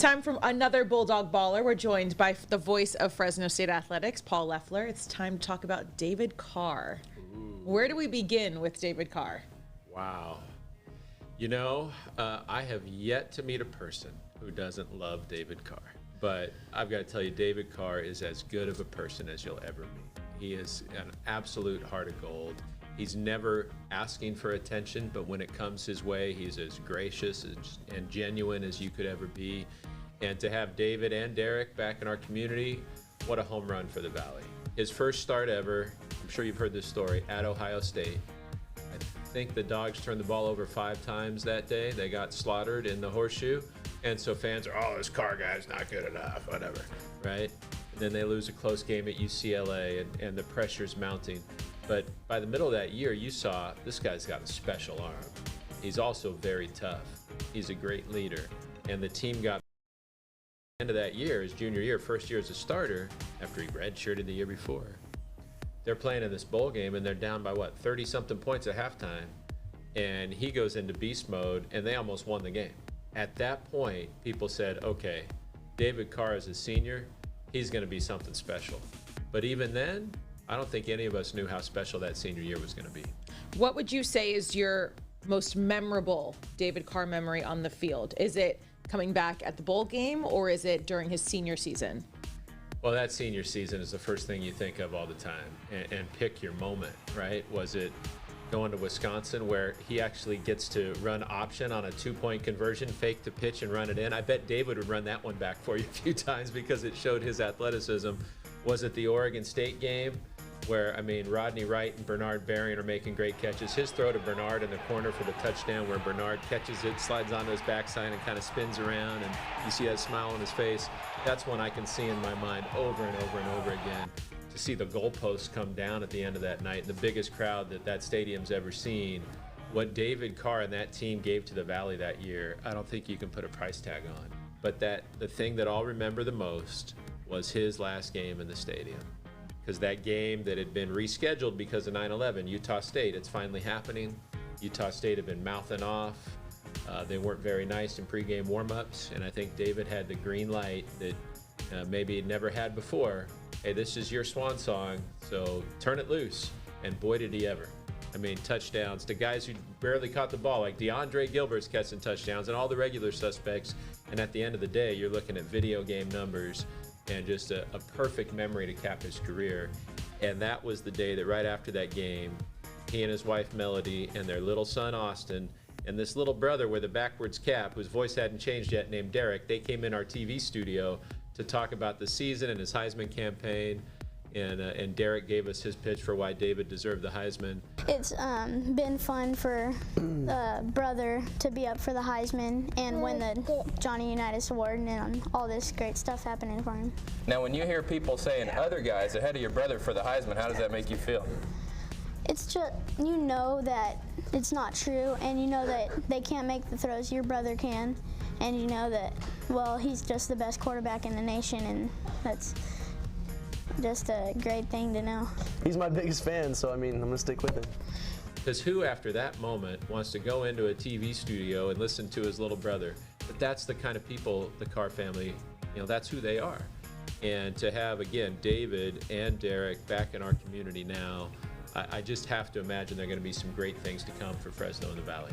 Time for another Bulldog Baller. We're joined by the voice of Fresno State Athletics, Paul Loeffler. It's time to talk about David Carr. Ooh. Where do we begin with David Carr? Wow. You know, I have yet to meet a person who doesn't love David Carr. But I've got to tell you, David Carr is as good of a person as you'll ever meet. He is an absolute heart of gold. He's never asking for attention, but when it comes his way, he's as gracious and genuine as you could ever be. And to have David and Derek back in our community, what a home run for the Valley. His first start ever, I'm sure you've heard this story, at Ohio State. I think the Dogs turned the ball over 5 times that day. They got slaughtered in the horseshoe. And so fans are, oh, this Carr guy's not good enough, whatever, right? And then they lose a close game at UCLA and the pressure's mounting. But by the middle of that year, you saw this guy's got a special arm. He's also very tough. He's a great leader. And the team got end of that year, his junior year, first year as a starter, after he redshirted the year before. They're playing in this bowl game and they're down by what, 30-something points at halftime, and he goes into beast mode and they almost won the game. At that point, people said, okay, David Carr is a senior, he's going to be something special. But even then, I don't think any of us knew how special that senior year was going to be. What would you say is your most memorable David Carr memory on the field? Is it coming back at the bowl game, or is it during his senior season? Well, that senior season is the first thing you think of all the time, and pick your moment, right? Was it going to Wisconsin where he actually gets to run option on a 2-point conversion, fake to pitch and run it in? I bet David would run that one back for you a few times because it showed his athleticism. Was it the Oregon State game where, I mean, Rodney Wright and Bernard Berrien are making great catches? His throw to Bernard in the corner for the touchdown where Bernard catches it, slides onto his backside and kind of spins around, and you see that smile on his face. That's one I can see in my mind over and over and over again. To see the goalposts come down at the end of that night, the biggest crowd that stadium's ever seen, what David Carr and that team gave to the Valley that year, I don't think you can put a price tag on. But the thing that I'll remember the most was his last game in the stadium. Because that game that had been rescheduled because of 9/11, Utah State, it's finally happening. Utah State had been mouthing off. They weren't very nice in pregame warmups, and I think David had the green light that maybe he'd never had before. Hey, this is your swan song, so turn it loose. And boy, did he ever. I mean, touchdowns to guys who barely caught the ball, like DeAndre Gilbert's catching touchdowns and all the regular suspects. And at the end of the day, you're looking at video game numbers and just a perfect memory to cap his career. And that was the day that right after that game, he and his wife Melody and their little son Austin and this little brother with a backwards cap, whose voice hadn't changed yet, named Derek, they came in our TV studio to talk about the season and his Heisman campaign. And Derek gave us his pitch for why David deserved the Heisman. It's been fun for brother to be up for the Heisman and win the Johnny Unitas Award, and all this great stuff happening for him. Now, when you hear people saying other guys ahead of your brother for the Heisman, how does that make you feel? It's just, you know that it's not true, and you know that they can't make the throws your brother can, and you know that, well, he's just the best quarterback in the nation, and that's just a great thing to know. He's my biggest fan, so I mean, I'm gonna stick with him. Because who, after that moment, wants to go into a TV studio and listen to his little brother? But that's the kind of people, the Carr family, you know, that's who they are. And to have, again, David and Derek back in our community now, I just have to imagine there are going to be some great things to come for Fresno and the Valley.